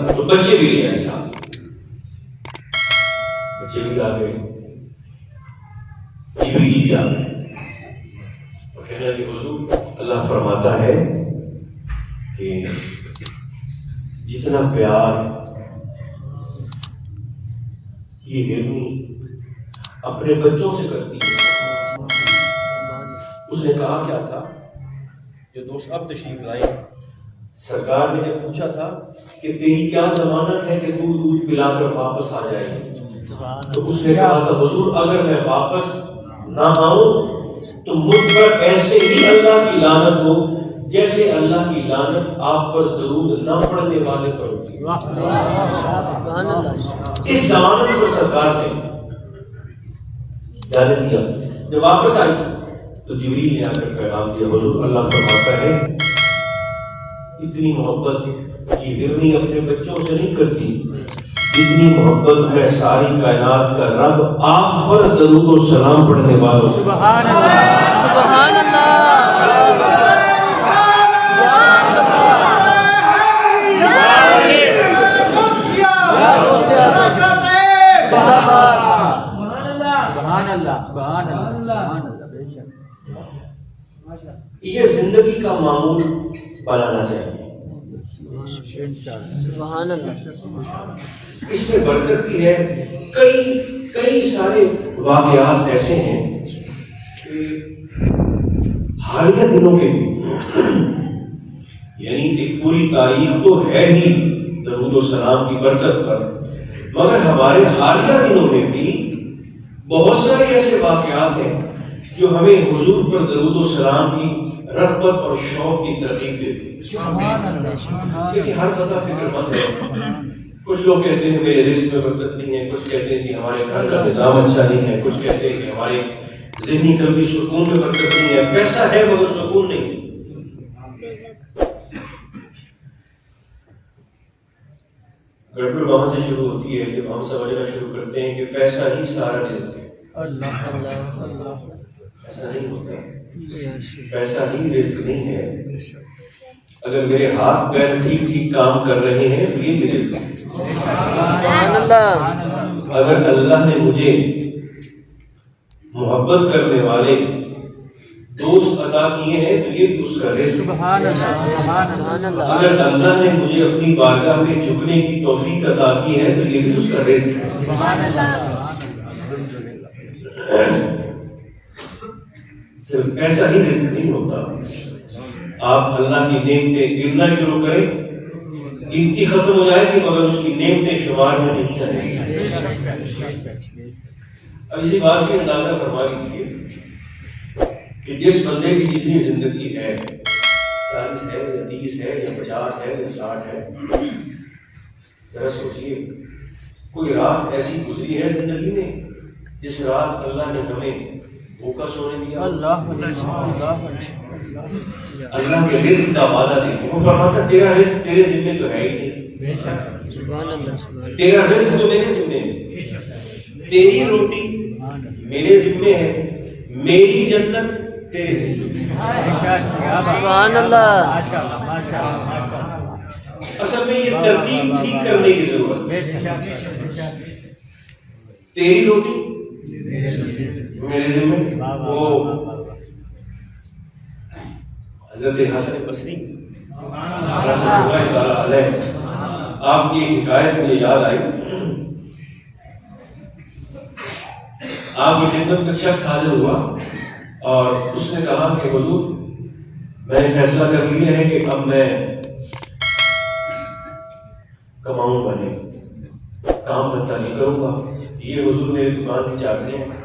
تو بچے بھی لے آئے ساتھ، بچے بھی آ گئے، جبریل بھی آ گئے اور کہنے لگے حضور اللہ فرماتا ہے کہ جتنا پیار یہ ہرنی اپنے بچوں سے کرتی ہے۔ اس نے کہا کیا تھا؟ جو دوست اب تشریف لائے، سرکار نے جب پوچھا تھا کہ تیری کیا ضمانت ہے کہ تو دودھ پلا کر واپس آ جائے گی، تو اس نے کہا تھا حضور اگر میں واپس نہ آؤں تو مجھ پر ایسے ہی اللہ کی لعنت ہو جیسے اللہ کی لعنت آپ پر درود نہ پڑھنے والے پر ہوتی ہے۔ اس ضمانت پر سرکار نے اجازت دیا۔ جب واپس آئی تو جبریل نے آ کر پیغام دیا، حضور اللہ فرماتا ہے اتنی محبت یہ ہرنی اپنے بچوں سے نہیں کرتی جتنی محبت میں ساری کائنات کا رب آپ پر درود و سلام پڑھنے والوں سے۔ سبحان اللہ، سبحان اللہ، یہ زندگی کا معمول بنانا چاہیے۔ سبحان اللہ، اس میں برکت بھی ہے۔ کئی سارے واقعات ایسے ہیں کہ حالیہ دنوں کے یعنی ایک پوری تاریخ تو ہے ہی درود و سلام کی برکت پر، مگر ہمارے حالیہ دنوں میں بھی بہت سارے ایسے واقعات ہیں جو ہمیں حضور پر درود و سلام کی رغبت اور شوق کی ترغیب دیتی ہے۔ لیکن ہر بندہ فکر مند ہے۔ کچھ لوگ کہتے ہیں میرے رزق میں برکت نہیں ہے، کچھ کہتے ہیں کہ ہمارے گھر کا نظام اچھا نہیں ہے، کچھ کہتے ہیں کہ ہمارے ذہنی قلبی سکون میں برکت نہیں ہے۔ پیسہ ہے مگر سکون نہیں۔ گڑبڑ وہاں سے شروع ہوتی ہے کہ ہم سمجھنا شروع کرتے ہیں کہ پیسہ ہی سارا رزق ہے۔ ایسا نہیں ہوتا، پیسہ ہی رزق نہیں ہے۔ اگر میرے ہاتھ پیر ٹھیک ٹھیک کام کر رہے ہیں تو یہ بھی رزق ہے۔ اگر اللہ نے مجھے محبت کرنے والے دوست عطا کیے ہیں تو یہ بھی اس کا رزق ہے۔ اگر اللہ نے مجھے اپنی بارگاہ میں جھکنے کی توفیق عطا کی ہے تو یہ بھی اس کا رزق ہے۔ صرف ایسا ہی رزق نہیں ہوتا۔ آپ اللہ کی نعمتیں گننا شروع کریں، گنتی ختم ہو جائے گی مگر اس کی نعمتیں شمار میں نہیں آئیں گی۔ اب اسی بات سے اندازہ فرما لیجیے کہ جس بندے کی جتنی زندگی ہے، 40 ہے یا 30 ہے یا 50 ہے یا 60 ہے، ذرا سوچیے کوئی رات ایسی گزری ہے زندگی میں جس رات اللہ نے ہمیں بھوکا سونے دیا۔ اللہ کے رزق کا وعدہ دیکھیں، وہ فرماتا تیرا رزق تیرے ذمہ تو ہے ہی نہیں، تیرا رزق تو میرے ذمہ ہے، تیری روٹی میرے ذمہ ہے، میری جنت تیرے ذمہ ہے۔ سبحان اللہ۔ اصل میں یہ ترتیب ٹھیک کرنے کی ضرورت ہے۔ تیری روٹی میرے ذمہ۔ وہ حضرت حسن بصری رحمۃ اللہ تعالی علیہ، آپ کی ایک حکایت مجھے یاد آئی۔ آپ کی خدمت میں شخص حاضر ہوا اور اس نے کہا کہ حضور میں نے فیصلہ کر لیا ہے کہ اب میں کماؤں گا نہیں، کام دھندا نہیں کروں گا، یہ حضور میری دکان کی چابیاں ہیں،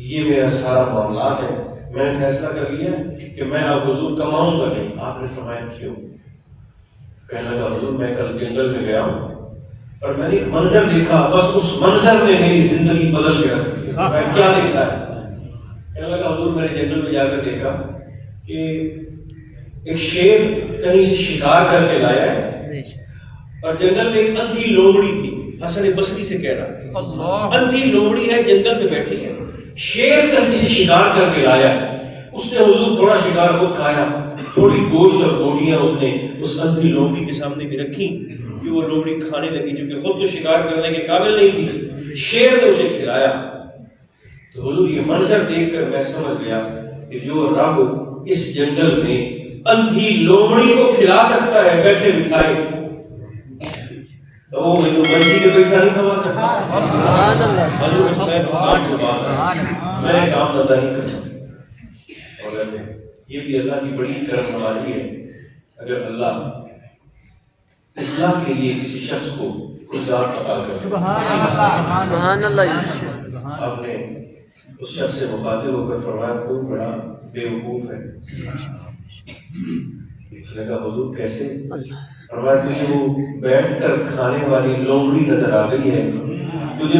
یہ میرا سارا معاملات ہے، میں نے فیصلہ کر لیا کہ میں اب حضور کماؤں گا نہیں۔ آپ نے فرمایا کیوں؟ کہنے لگا حضور میں کل جنگل میں گیا ہوں اور میں نے ایک منظر دیکھا، بس اس منظر نے میری زندگی بدل کے رکھ دی۔ میں کیا دیکھا ہے؟ کہنے لگا حضور میں نے جنگل میں جا کر دیکھا کہ ایک شیر کہیں سے شکار کر کے لایا ہے اور جنگل میں ایک اندھی لومڑی تھی۔ حسن بصری سے کہہ رہا ہے اندھی لومڑی ہے جنگل میں بیٹھی ہے، شیر کہیں سے شکار کر کے لایا، اس نے حضور تھوڑا شکار خود کھایا، تھوڑی گوشت اور بوٹیاں اس نے اس اندھی لومڑی کے سامنے بھی رکھی کہ وہ لومڑی کھانے لگی، چونکہ خود تو شکار کرنے کے قابل نہیں تھی، شیر نے اسے کھلایا۔ تو حضور یہ منظر دیکھ کر میں سمجھ گیا کہ جو رب اس جنگل میں اندھی لومڑی کو کھلا سکتا ہے بیٹھے بٹھائے، تو وہ مجھے منجی کے بیٹھا نہیں کھوا سکتا۔ سبحان اللہ، حضور اس میں دکان سے بات ہے، میں کام دھندا نہیں کرتا۔ اور یہ بھی اللہ کی بڑی کرم نوازی ہے، اگر اللہ اصلاح کے لیے کسی شخص کو ذات عطا کر، سبحان اللہ، آپ نے اس شخص سے مخاطب ہو کر فرمایا تو بڑا بے وقوف ہے۔ اس نے کہا حضور کیسے؟ فرمایا تجھے وہ بیٹھ کر کھانے والی لومڑی نظر آ گئی ہے، تجھے